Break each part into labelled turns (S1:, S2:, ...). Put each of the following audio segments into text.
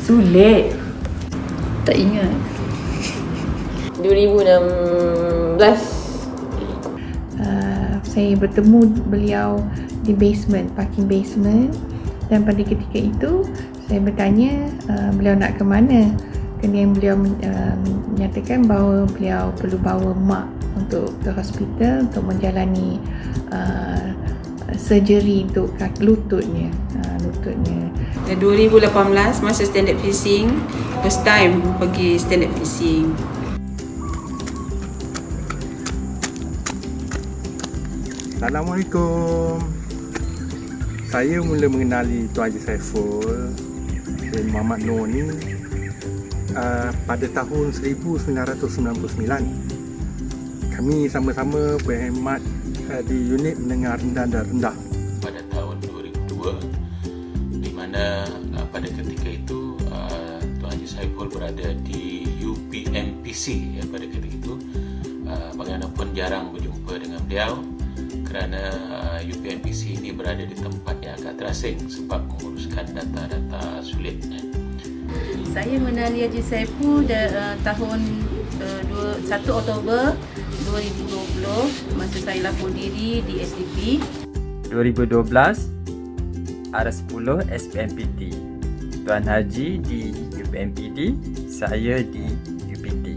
S1: Sulit. Tak ingat.
S2: 2016.
S3: Saya bertemu beliau di parking basement, dan pada ketika itu saya bertanya beliau nak ke mana. Kemudian beliau menyatakan bahawa beliau perlu bawa mak untuk ke hospital untuk menjalani surgery untuk lututnya.
S2: 2018 masa standard fishing, first time pergi standard fishing.
S4: Assalamualaikum. Saya mula mengenali Tuan Haji Saiful dan Muhammad Noor ni pada tahun 1999. Kami sama-sama berkhidmat di unit menengah rendah dan rendah.
S5: Pada tahun 2002, di mana pada ketika itu Tuan Haji Saiful berada di UPMPC pada ketika itu. Bagaimanapun jarang berjumpa dengan beliau kerana UPMPC ini berada di tempat yang agak terasing sebab menguruskan data-data sulit.
S1: Saya mengenali Haji Saiful tahun 1 Oktober 2020 masa saya lapor diri di SDP.
S6: 2012 R10 SPMPT. Tuan Haji di UPMPD, saya di UPT.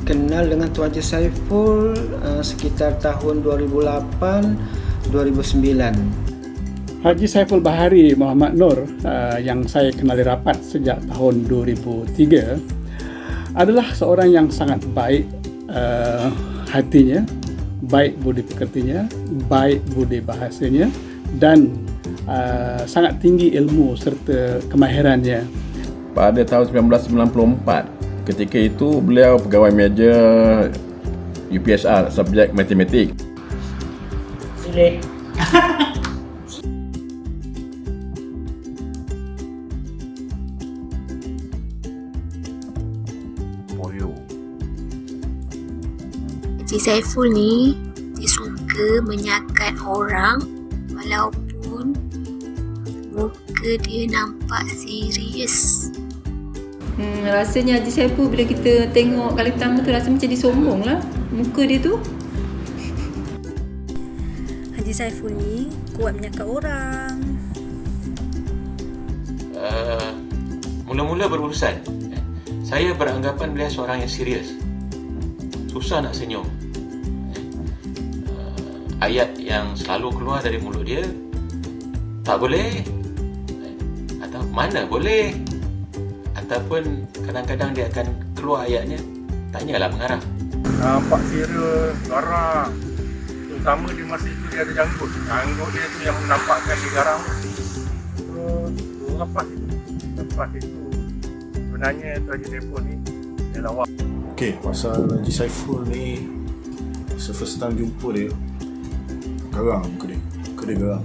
S7: Kenal dengan Tuan Haji Saiful sekitar tahun 2008-2009.
S8: Haji Saiful Bahari Muhammad Noor yang saya kenali rapat sejak tahun 2003 adalah seorang yang sangat baik hatinya, baik budi pekertinya, baik budi bahasanya, dan sangat tinggi ilmu serta kemahirannya.
S9: Pada tahun 1994, ketika itu beliau pegawai meja UPSR, subjek matematik.
S1: Sulit.
S10: Haji Saiful ni dia suka menyakat orang walaupun muka dia nampak serius.
S2: Rasanya Haji Saiful bila kita tengok kali pertama tu rasa macam dia sombong lah muka dia tu.
S11: Haji Saiful ni kuat menyakat orang.
S5: Mula-mula berurusan, saya beranggapan beliau seorang yang serius. Susah nak senyum. Ayat yang selalu keluar dari mulut dia, tak boleh, atau mana boleh, ataupun kadang-kadang dia akan keluar ayatnya, tanyalah mengarah.
S4: Nampak serius, garang. Terutama di masa itu dia ada janggut. Janggut dia tu yang menampakkan dia garang. Terus lepas itu sebenarnya Tuan Haji Saiful ni dia lawak.
S12: Okey, pasal Haji Saiful ni first time jumpa dia, garang muka dia. Muka dia garang.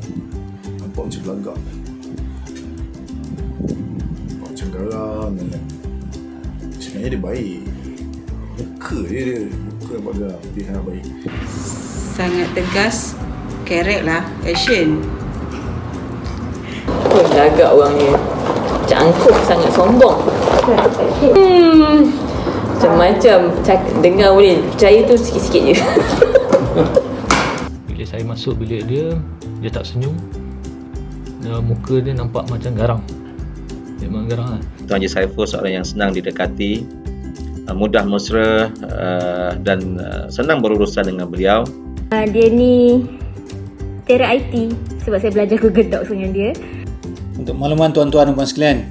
S12: Nampak macam belagak. Macam garang. Sebenarnya dia baik. Muka dia nampak garang. Dia sangat baik.
S2: Sangat tegas, kerek lah, action. Belagak orangnya. Cangkuk, sangat sombong. Macam-macam. Dengar boleh percaya tu sikit-sikit je.
S13: Bila saya masuk bilik dia tak senyum. Muka dia nampak macam garang. Memang garang lah.
S14: Tuan Haji Saiful seorang yang senang didekati, mudah mesra dan senang berurusan dengan beliau.
S10: Dia ni tera IT sebab saya belajar Gedok dengan dia.
S15: Untuk makluman tuan-tuan dan puan sekalian,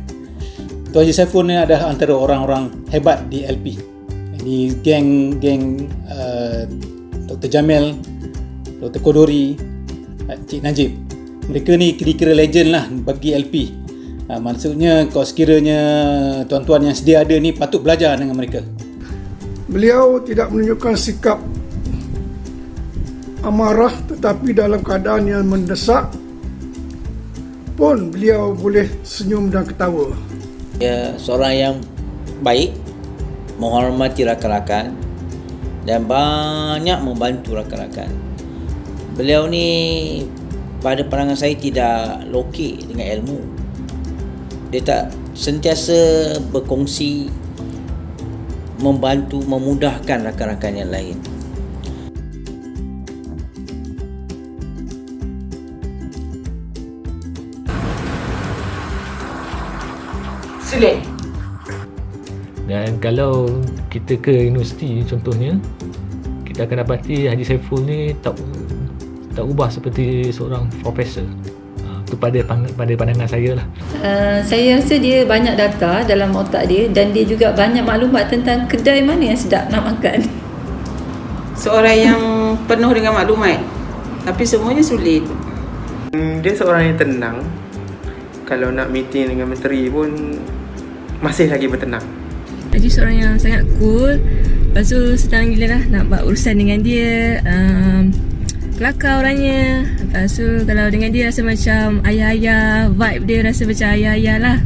S15: Tuan Haji Saiful ni adalah antara orang-orang hebat di LP. Di geng Dr. Jamil, Dr. Kodori, Cik Najib. Mereka ni kira-kira legend lah bagi LP. Maksudnya kalau sekiranya tuan-tuan yang sedia ada ni patut belajar dengan mereka.
S16: Beliau tidak menunjukkan sikap amarah, tetapi dalam keadaan yang mendesak pun beliau boleh senyum dan ketawa.
S17: Dia seorang yang baik, menghormati rakan-rakan dan banyak membantu rakan-rakan. Beliau ni pada pandangan saya tidak lokek dengan ilmu. Dia tak sentiasa berkongsi, membantu, memudahkan rakan-rakan yang lain.
S1: Sulit.
S13: Dan kalau kita ke universiti contohnya, kita akan dapati Haji Saiful ni tak ubah seperti seorang profesor. Itu pada pandangan saya lah.
S2: Saya rasa dia banyak data dalam otak dia dan dia juga banyak maklumat tentang kedai mana yang sedap nak makan.
S1: Seorang yang penuh dengan maklumat, tapi semuanya sulit.
S18: Dia seorang yang tenang. Kalau nak meeting dengan menteri pun masih lagi bertenang.
S19: Haji seorang yang sangat cool. Lepas tu senang gila lah nak buat urusan dengan dia. Kelakar orangnya. Lepas tu kalau dengan dia rasa macam ayah-ayah. Vibe dia rasa macam ayah-ayah lah.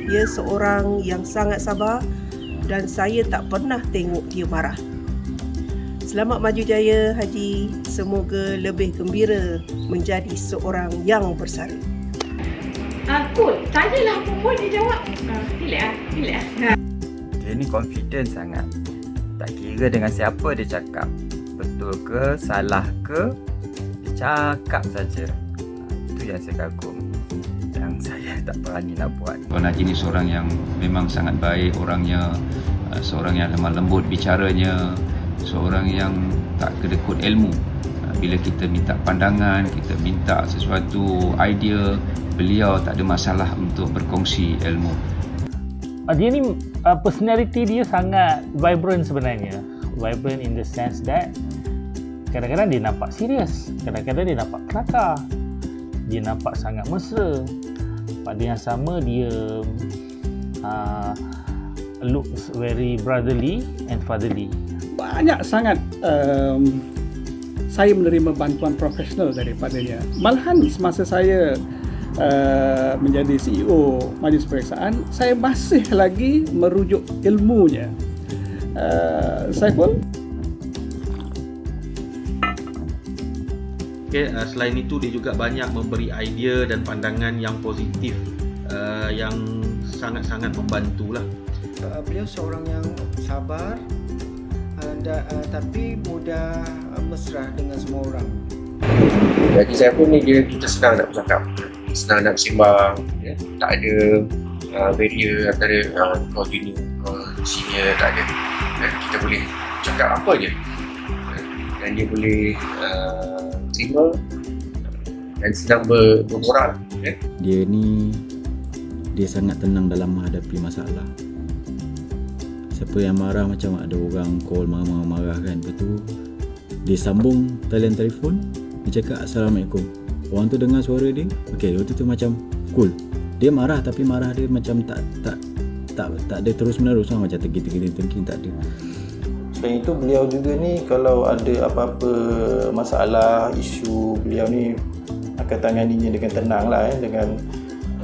S20: Dia seorang yang sangat sabar dan saya tak pernah tengok dia marah. Selamat maju jaya Haji. Semoga lebih gembira menjadi seorang yang bersara.
S1: Cool. Tanyalah pun dia jawab. Relax.
S6: Dia ni confident sangat. Tak kira dengan siapa dia cakap, betul ke, salah ke, dia cakap saja. Itu yang saya kagum, yang saya tak berani nak buat.
S21: Tuan Haji ni seorang yang memang sangat baik orangnya, seorang yang lemah lembut bicaranya, seorang yang tak kedekut ilmu. Bila kita minta pandangan, kita minta sesuatu idea, beliau tak ada masalah untuk berkongsi ilmu.
S13: Dia ni personality dia sangat vibrant sebenarnya. Vibrant in the sense that kadang-kadang dia nampak serius, kadang-kadang dia nampak kelakar, dia nampak sangat mesra. Pada yang sama dia looks very brotherly and fatherly.
S8: Banyak sangat saya menerima bantuan profesional daripadanya. Malahan semasa saya menjadi CEO Majlis Periksaan, saya masih lagi merujuk ilmunya. Saiful.
S22: Selain itu dia juga banyak memberi idea dan pandangan yang positif, yang sangat-sangat membantulah.
S7: Beliau seorang yang sabar, tapi mudah mesra dengan semua orang.
S23: Haji Saiful ni kita senang nak bercakap, senang nak bersembang, tak ada barrier antara kau junior, kau senior, tak ada. Kita boleh cakap apa je dan dia boleh terima dan senang bermoral.
S24: Dia ni sangat tenang dalam menghadapi masalah. Siapa yang marah, macam ada orang call marah kan, lepas tu dia sambung talian telefon, dia cakap Assalamualaikum. Orang tu dengar suara dia, okey, waktu tu macam cool. Dia marah tapi marah dia macam tak ada terus menerus, macam tengking tak ada.
S25: Selain itu beliau juga ni kalau ada apa-apa masalah, isu, beliau ni akan tanganinya dengan tenang lah, dengan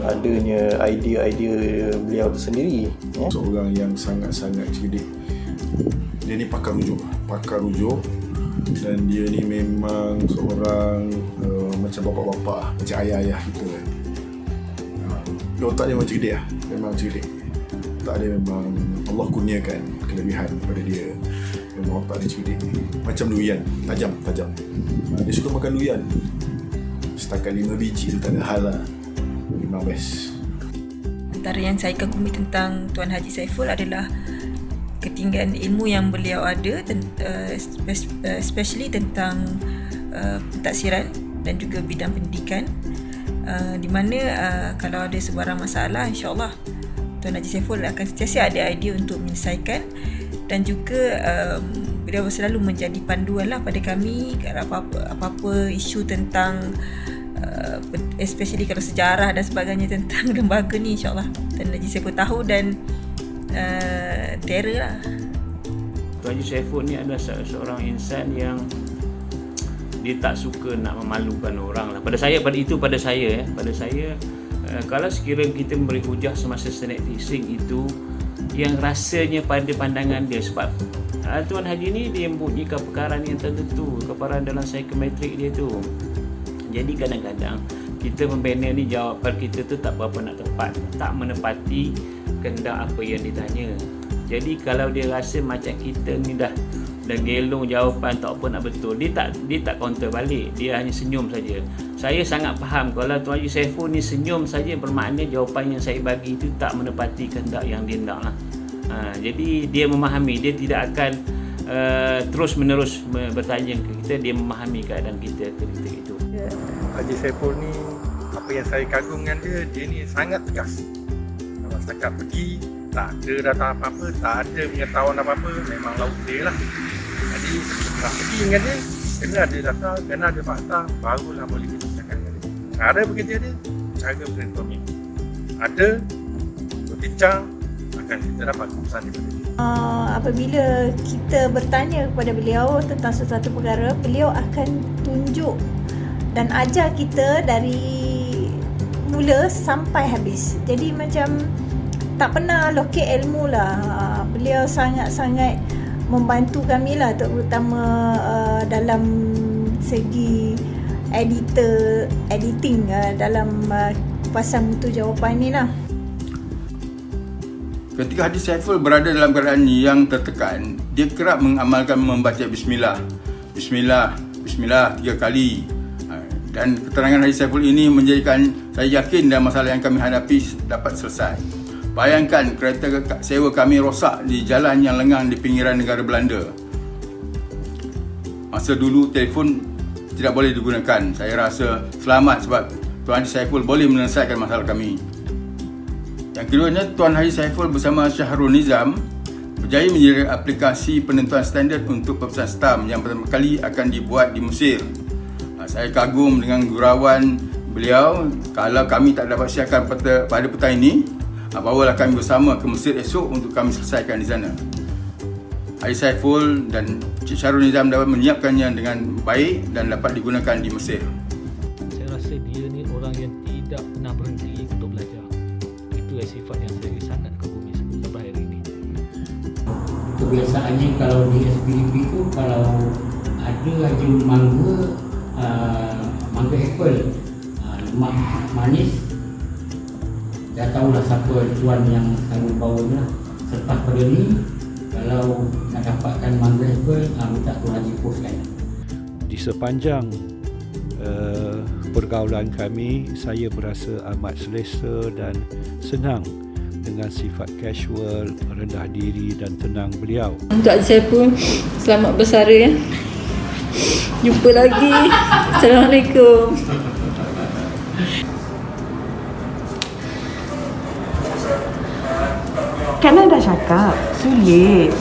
S25: adanya idea-idea beliau tu sendiri.
S12: Seorang yang sangat-sangat cerdik. Dia ni pakar rujuk dan dia ni memang seorang macam bapak-bapak, macam ayah-ayah kita kan. Otak dia memang cerdik lah, memang cerdik. Otak dia memang Allah kurniakan kelebihan pada dia. Memang otak dia cerdik, macam durian, tajam. Dia suka makan durian. Setakat 5 biji tu tak ada hal lah. Memang best.
S11: Antara yang saya kagumi tentang Tuan Haji Saiful adalah ketinggian ilmu yang beliau ada, especially tentang pentadsiran dan juga bidang pendidikan, di mana kalau ada sebarang masalah, insyaAllah Tuan Haji Saiful akan sentiasa ada idea untuk menyelesaikan, dan juga beliau selalu menjadi panduan lah pada kami apa-apa isu tentang especially kalau sejarah dan sebagainya tentang lembaga ni, insyaAllah Tuan Haji Saiful tahu dan terror lah.
S26: Tuan Haji Saiful ni adalah seorang insan yang dia tak suka nak memalukan orang lah. Pada saya kalau sekiranya kita memberi hujah semasa Senate fixing itu yang rasanya pada pandangan dia, sebab Tuan Haji ni dia mempunyai kepakaran yang tertentu, kepakaran dalam psikometrik dia tu. Jadi kadang-kadang kita membina ni jawapan kita tu tak berapa nak tepat, tak menepati kehendak apa yang ditanya. Jadi kalau dia rasa macam kita ni dah gelong jawapan tak apa nak betul, dia tak counter balik, dia hanya senyum saja. Saya sangat faham kalau Tuan Haji Saiful ni senyum saja bermakna jawapan yang saya bagi itu tak menepati kehendak yang dia nak lah. Jadi dia memahami, dia tidak akan terus menerus bertanya ke kita, dia memahami keadaan kita ketika itu.
S3: Haji Saiful ni, apa yang saya kagum dengan dia ni sangat tegas. Kalau setakat pergi, tak ada data apa-apa, tak ada pengetahuan apa-apa, memang laut dia lah. Jadi nak pergi dengan dia, kena ada data, kena ada fakta, barulah boleh kita cakap dengan dia. Cara bekerja dia, cara brainstorming. Ada, berbincang, akan kita dapat keputusan daripada dia.
S4: Apabila kita bertanya kepada beliau tentang sesuatu perkara, beliau akan tunjuk dan ajar kita dari mula sampai habis. Jadi macam tak pernah lokek ilmu lah. Beliau sangat-sangat membantu kami lah, terutama dalam segi editing dalam pasal mutu jawapan ni lah.
S5: Ketika Haji Saiful berada dalam keadaan yang tertekan, dia kerap mengamalkan membaca Bismillah. Bismillah, Bismillah 3 kali. Dan keterangan Haji Saiful ini menjadikan saya yakin dan masalah yang kami hadapi dapat selesai. Bayangkan kereta sewa kami rosak di jalan yang lengang di pinggiran negara Belanda. Masa dulu telefon tidak boleh digunakan. Saya rasa selamat sebab Tuan Haji Saiful boleh menyelesaikan masalah kami. Yang keduanya, Tuan Haji Saiful bersama Syahrul Nizam berjaya menjadi aplikasi penentuan standard untuk pemesanan stam yang pertama kali akan dibuat di Mesir. Saya kagum dengan gurauan beliau. Kalau kami tak dapat siapkan pada petang ini, bawalah kami bersama ke Mesir esok untuk kami selesaikan di sana. Haji Saiful dan Cik Syahrul Nizam dapat menyiapkannya dengan baik dan dapat digunakan di Mesir.
S9: Saya rasa dia ni orang yang tidak pernah berhenti untuk belajar. Itu sifat yang saya sangat kagumi sampai hari ini.
S10: Kebiasaannya kalau di SPDP tu, kalau ada aja mangga apple, lemak manis, dah tahulah siapa tuan yang sanggup bawa ni lah. Selepas pada ni, kalau nak dapatkan mangga apple, minta Tuan Haji postkan.
S14: Di sepanjang pergaulan kami, saya berasa amat selesa dan senang dengan sifat casual, rendah diri dan tenang beliau.
S2: Untuk Haji Saiful, selamat bersara ya. Jumpa lagi. Assalamualaikum.
S27: Kan dah cakap, sulit.